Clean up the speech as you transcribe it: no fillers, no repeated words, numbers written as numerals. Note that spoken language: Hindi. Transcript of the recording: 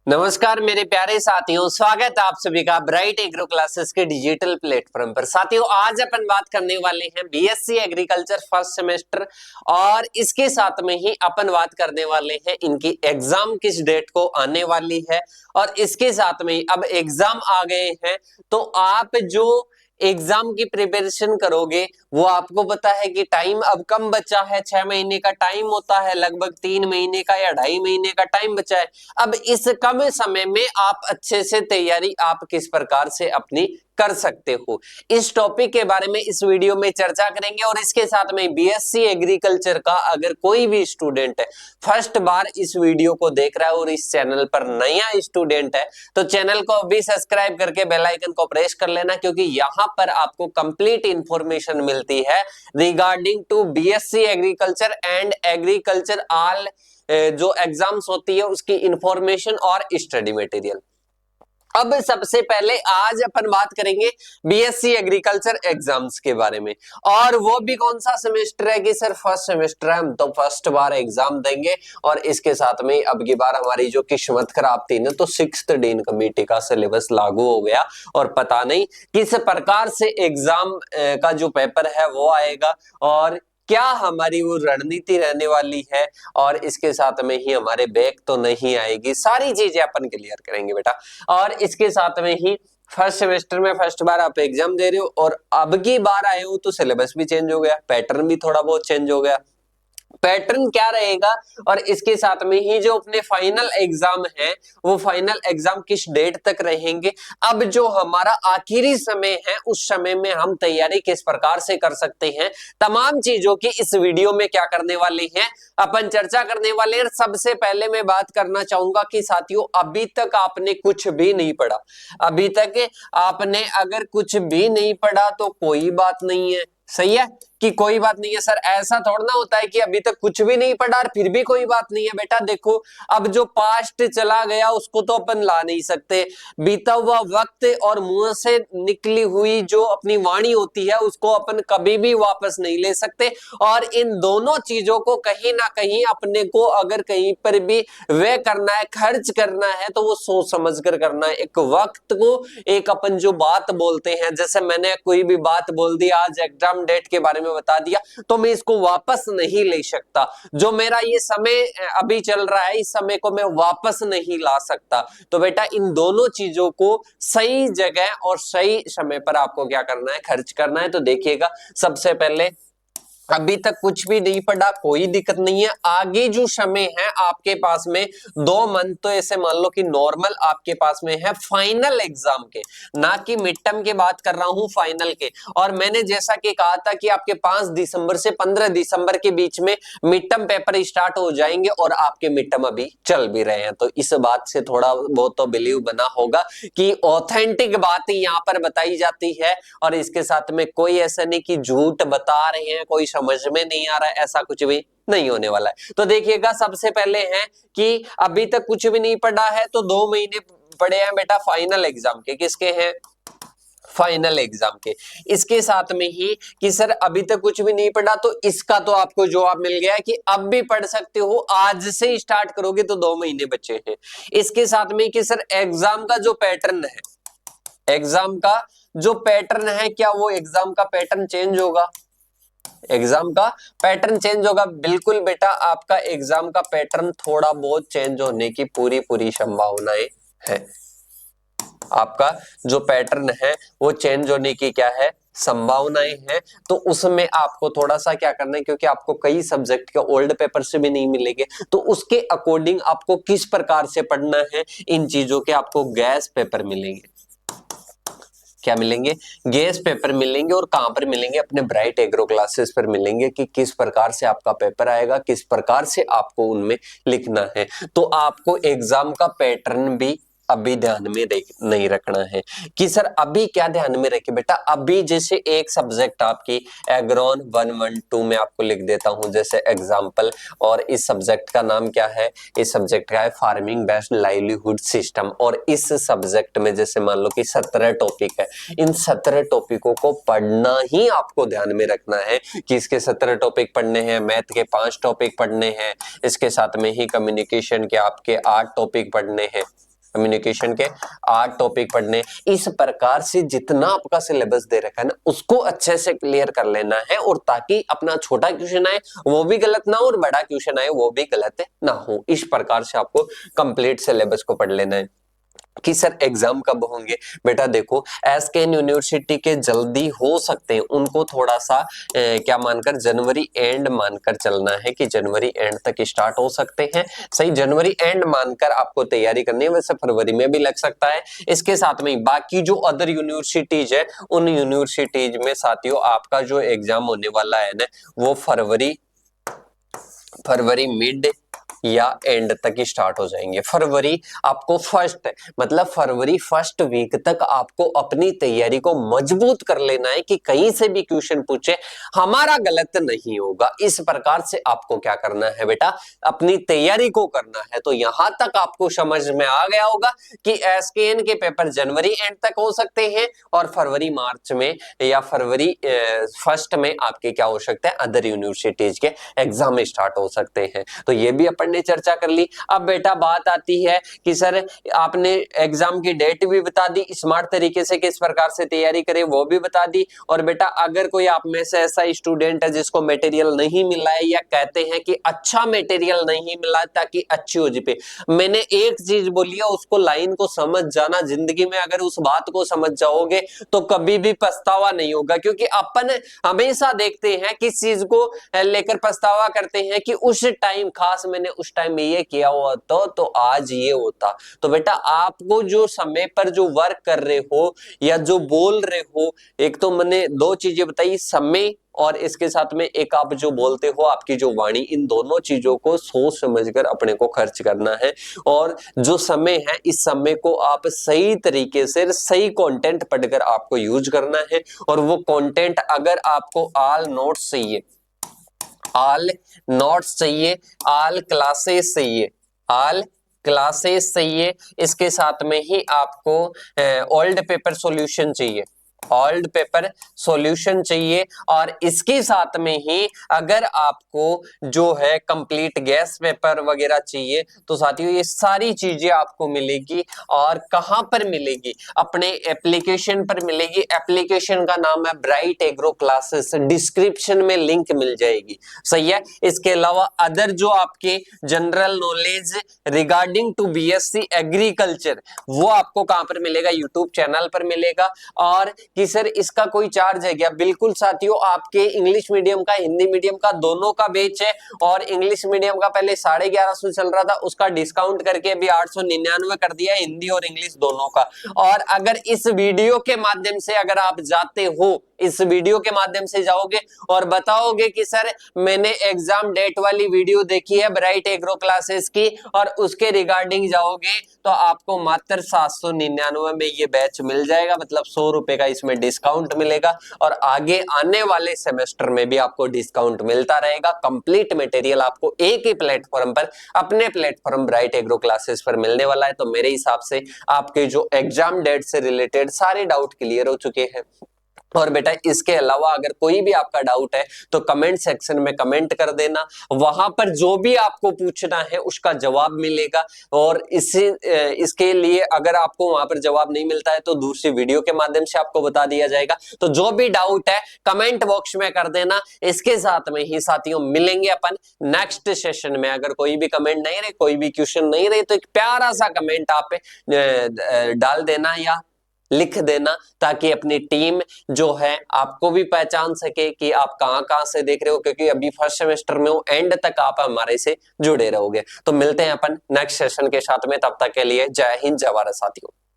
नमस्कार मेरे प्यारे साथियों, स्वागत है आप सभी का ब्राइट एग्रो क्लासेस के डिजिटल प्लेटफॉर्म पर। साथियों, आज अपन बात करने वाले हैं बीएससी एग्रीकल्चर फर्स्ट सेमेस्टर और इसके साथ में ही अपन बात करने वाले हैं इनकी एग्जाम किस डेट को आने वाली है। और इसके साथ में ही अब एग्जाम आ गए हैं तो आप जो एग्जाम की प्रिपरेशन करोगे वो आपको पता है कि टाइम अब कम बचा है। 6 महीने का टाइम होता है, लगभग 3 महीने का या 2.5 महीने का टाइम बचा है। अब इस कम समय में आप अच्छे से तैयारी आप किस प्रकार से अपनी कर सकते हो, इस टॉपिक के बारे में इस वीडियो में चर्चा करेंगे। और इसके साथ में बीएससी एग्रीकल्चर का अगर कोई भी स्टूडेंट है फर्स्ट बार इस वीडियो को देख रहा है और इस चैनल पर नया स्टूडेंट है तो चैनल को अभी सब्सक्राइब करके बेल आइकन को प्रेस कर लेना, क्योंकि यहाँ पर आपको कंप्लीट इंफॉर्मेशन मिलती है regarding to BSc agriculture and agriculture all जो एग्जाम्स होती है उसकी इंफॉर्मेशन और स्टडी मटेरियल। अब सबसे पहले आज अपन बात करेंगे बीएससी एग्रीकल्चर एग्जाम्स के बारे में, और वो भी कौन सा सेमेस्टर है कि सर फर्स्ट सेमेस्टर है, हम तो फर्स्ट बार एग्जाम देंगे। और इसके साथ में अब की बार हमारी जो किस्मत खराब थी ना, तो 6th डीन कमेटी का सिलेबस लागू हो गया और पता नहीं किस प्रकार से एग्जाम का जो पेपर है वो आएगा और क्या हमारी वो रणनीति रहने वाली है, और इसके साथ में ही हमारे बैक तो नहीं आएगी। सारी चीजें अपन क्लियर करेंगे बेटा। और इसके साथ में ही फर्स्ट सेमेस्टर में फर्स्ट बार आप एग्जाम दे रहे हो और अब की बार आए हो तो सिलेबस भी चेंज हो गया, पैटर्न भी थोड़ा बहुत चेंज हो गया। पैटर्न क्या रहेगा और इसके साथ में ही जो अपने फाइनल एग्जाम है वो फाइनल एग्जाम किस डेट तक रहेंगे। अब जो हमारा आखिरी समय है उस समय में हम तैयारी किस प्रकार से कर सकते हैं, तमाम चीजों की इस वीडियो में क्या करने वाले हैं अपन चर्चा करने वाले हैं। सबसे पहले मैं बात करना चाहूंगा कि साथियों, अभी तक आपने कुछ भी नहीं पढ़ा, अभी तक आपने अगर कुछ भी नहीं पढ़ा तो कोई बात नहीं है। सही है कि कोई बात नहीं है सर, ऐसा थोड़ा ना होता है कि अभी तक कुछ भी नहीं पढ़ा और फिर भी कोई बात नहीं है। बेटा देखो, अब जो पास्ट चला गया उसको तो अपन ला नहीं सकते, बीता हुआ वक्त और मुंह से निकली हुई जो अपनी वाणी होती है उसको अपन कभी भी वापस नहीं ले सकते। और इन दोनों चीजों को कहीं ना कहीं अपने को अगर कहीं पर भी व्यय करना है, खर्च करना है तो वो सोच समझ कर करना है। एक वक्त को एक अपन जो बात बोलते हैं, जैसे मैंने कोई भी बात बोल दी, आज एग्जाम डेट के बारे में बता दिया, तो मैं इसको वापस नहीं ले सकता। जो मेरा ये समय अभी चल रहा है इस समय को मैं वापस नहीं ला सकता। तो बेटा इन दोनों चीजों को सही जगह और सही समय पर आपको क्या करना है, खर्च करना है। तो देखिएगा, सबसे पहले अभी तक कुछ भी नहीं पढ़ा, कोई दिक्कत नहीं है। आगे जो समय है आपके पास में 2 मंथ, तो ऐसे मान लो कि नॉर्मल आपके पास में है फाइनल एग्जाम के, ना कि मिड टर्म के बात कर रहा हूं, फाइनल के। और मैंने जैसा कि कहा था कि आपके 5 दिसंबर से 15 दिसंबर के बीच में मिड टर्म पेपर स्टार्ट हो जाएंगे और आपके मिड टर्म अभी चल भी रहे हैं। तो इस बात से थोड़ा बहुत तो बिलीव बना होगा कि ऑथेंटिक बात यहाँ पर बताई जाती है, और इसके साथ में कोई ऐसा नहीं कि झूठ बता रहे हैं, कोई समझ में नहीं आ रहा है, ऐसा कुछ भी नहीं होने वाला है। तो देखिएगा, सबसे पहले है कि अभी तक कुछ भी नहीं पढ़ा है तो 2 महीने पड़े हैं बेटा फाइनल एग्जाम के। किसके हैं? फाइनल एग्जाम के। इसके साथ में ही कि सर अभी तक कुछ भी नहीं पढ़ा, तो इसका तो आपको जवाब मिल गया कि अब भी पढ़ सकते हो, आज से स्टार्ट करोगे तो 2 महीने बचे हैं। इसके साथ में कि सर एग्जाम का जो पैटर्न है, एग्जाम का जो पैटर्न है, क्या वो एग्जाम का पैटर्न चेंज होगा? एग्जाम का पैटर्न चेंज होगा? बिल्कुल बेटा, आपका एग्जाम का पैटर्न थोड़ा बहुत चेंज होने की पूरी संभावनाएं है। आपका जो पैटर्न है वो चेंज होने की क्या है, संभावनाएं हैं। तो उसमें आपको थोड़ा सा क्या करना है, क्योंकि आपको कई सब्जेक्ट के ओल्ड पेपर से भी नहीं मिलेंगे, तो उसके अकॉर्डिंग आपको किस प्रकार से पढ़ना है, इन चीजों के आपको गैस पेपर मिलेंगे। क्या मिलेंगे? गैस पेपर मिलेंगे। और कहां पर मिलेंगे? अपने ब्राइट एग्रो क्लासेस पर मिलेंगे कि किस प्रकार से आपका पेपर आएगा, किस प्रकार से आपको उनमें लिखना है। तो आपको एग्जाम का पैटर्न भी अभी ध्यान में नहीं रखना है कि सर अभी क्या ध्यान में रखे बेटा। अभी जैसे एक सब्जेक्ट आपकी एग्रोन 112 में आपको लिख देता हूं जैसे एग्जाम्पल, और इस सब्जेक्ट का नाम क्या है? इस सब्जेक्ट का है फार्मिंग बेस्ड लाइवलीहुड सिस्टम। और इस सब्जेक्ट में जैसे मान लो कि 17 टॉपिक है, इन 17 टॉपिकों को पढ़ना ही आपको ध्यान में रखना है कि इसके 17 टॉपिक पढ़ने हैं, मैथ के 5 टॉपिक पढ़ने हैं, इसके साथ में ही कम्युनिकेशन के आपके 8 टॉपिक पढ़ने हैं। कम्युनिकेशन के 8 टॉपिक पढ़ने। इस प्रकार से जितना आपका सिलेबस दे रखा है ना उसको अच्छे से क्लियर कर लेना है, और ताकि अपना छोटा क्वेश्चन आए वो भी गलत ना हो और बड़ा क्वेश्चन आए वो भी गलत ना हो। इस प्रकार से आपको कंप्लीट सिलेबस को पढ़ लेना है। कि सर एग्जाम कब होंगे? बेटा देखो, एसकेएन यूनिवर्सिटी के जल्दी हो सकते हैं, उनको थोड़ा सा क्या मानकर, जनवरी एंड मानकर चलना है कि जनवरी एंड तक स्टार्ट हो सकते हैं। सही, जनवरी एंड मानकर आपको तैयारी करनी है, वैसे फरवरी में भी लग सकता है। इसके साथ में बाकी जो अदर यूनिवर्सिटीज है उन यूनिवर्सिटीज में साथियों आपका जो एग्जाम होने वाला है ना वो फरवरी मिड या एंड तक ही स्टार्ट हो जाएंगे। फरवरी आपको फरवरी फर्स्ट वीक तक आपको अपनी तैयारी को मजबूत कर लेना है कि कहीं से भी क्वेश्चन पूछे हमारा गलत नहीं होगा। इस प्रकार से आपको क्या करना है बेटा, अपनी तैयारी को करना है। तो यहां तक आपको समझ में आ गया होगा कि एसकेएन के पेपर जनवरी एंड तक हो सकते हैं और फरवरी मार्च में या फरवरी फर्स्ट में आपके क्या हो सकते हैं, अदर यूनिवर्सिटीज के एग्जाम स्टार्ट हो सकते हैं। तो ये भी अपन ने चर्चा कर ली। अब बेटा बात आती है कि सर आपने एग्जाम की डेट भी बता दी, स्मार्ट तरीके से किस प्रकार से तैयारी करें वो भी बता दी। और बेटा अगर कोई आप में से ऐसा स्टूडेंट है जिसको मटेरियल नहीं मिला है या कहते हैं कि अच्छा मटेरियल नहीं मिला ताकि अच्छी हो जाए, मैंने एक चीज बोली है उसको लाइन को समझ जाना। जिंदगी में अगर उस बात को समझ जाओगे तो कभी भी पछतावा नहीं होगा, क्योंकि अपन हमेशा देखते हैं किस चीज को लेकर पछतावा करते हैं कि उस टाइम खास मैंने उस टाइम में ये किया हुआ तो आज ये होता। तो बेटा आपको जो समय पर जो वर्क कर रहे हो या जो बोल रहे हो, एक तो मैंने दो चीजें बताई, समय और इसके साथ में एक आप जो बोलते हो आपकी जो वाणी, इन दोनों चीजों को सोच समझकर अपने को खर्च करना है। और जो समय है इस समय को आप सही तरीके से सही कंटेंट पढ़कर आपको यूज करना है। और वो कंटेंट अगर आपको ऑल नोट्स चाहिए, ऑल नोट्स चाहिए, ऑल क्लासेस चाहिए, ऑल क्लासेस चाहिए, इसके साथ में ही आपको ओल्ड पेपर सॉल्यूशन चाहिए, ओल्ड पेपर सॉल्यूशन चाहिए। और इसके साथ में ही अगर आपको जो है कंप्लीट गैस पेपर वगैरह चाहिए तो साथियों ये सारी चीजें आपको मिलेगी। और कहां पर मिलेगी? अपने एप्लीकेशन पर मिलेगी। एप्लीकेशन का नाम है ब्राइट एग्रो क्लासेस, डिस्क्रिप्शन में लिंक मिल जाएगी। सही है। इसके अलावा अदर जो आपके general knowledge regarding to BSc agriculture वो आपको कहां पर मिलेगा? यूट्यूब चैनल पर मिलेगा। और कि सर इसका कोई चार्ज है क्या? बिल्कुल साथियों, आपके इंग्लिश मीडियम का हिंदी मीडियम का दोनों का बैच है। और इंग्लिश मीडियम का पहले 1150 चल रहा था, उसका डिस्काउंट करके अभी 899 कर दिया है, हिंदी और इंग्लिश दोनों का। और अगर इस वीडियो के माध्यम से अगर आप जाते हो, इस वीडियो के माध्यम से जाओगे और बताओगे कि सर मैंने एग्जाम डेट वाली वीडियो देखी है ब्राइट एग्रो क्लासेस की, और उसके रिगार्डिंग जाओगे तो आपको मात्र 799 में ये बैच मिल जाएगा। मतलब 100 रुपए का इसमें डिस्काउंट मिलेगा। और आगे आने वाले सेमेस्टर में भी आपको डिस्काउंट मिलता रहेगा। कंप्लीट मटेरियल आपको एक ही प्लेटफॉर्म पर, अपने प्लेटफॉर्म ब्राइट एग्रो क्लासेस पर मिलने वाला है। तो मेरे हिसाब से आपके जो एग्जाम डेट से रिलेटेड सारे डाउट क्लियर हो चुके हैं। और बेटा इसके अलावा अगर कोई भी आपका डाउट है तो कमेंट सेक्शन में कमेंट कर देना, वहां पर जो भी आपको पूछना है उसका जवाब मिलेगा। और इसके लिए अगर आपको वहां पर जवाब नहीं मिलता है तो दूसरी वीडियो के माध्यम से आपको बता दिया जाएगा। तो जो भी डाउट है कमेंट बॉक्स में कर देना। इसके साथ में ही साथियों मिलेंगे अपन नेक्स्ट सेशन में। अगर कोई भी कमेंट नहीं रहे, कोई भी क्वेश्चन नहीं रहे, तो एक प्यारा सा कमेंट आप डाल देना या लिख देना, ताकि अपनी टीम जो है आपको भी पहचान सके कि आप कहां से देख रहे हो। क्योंकि अभी फर्स्ट सेमेस्टर में हो, एंड तक आप हमारे से जुड़े रहोगे। तो मिलते हैं अपन नेक्स्ट सेशन के साथ में, तब तक के लिए जय हिंद जय भारत साथियों।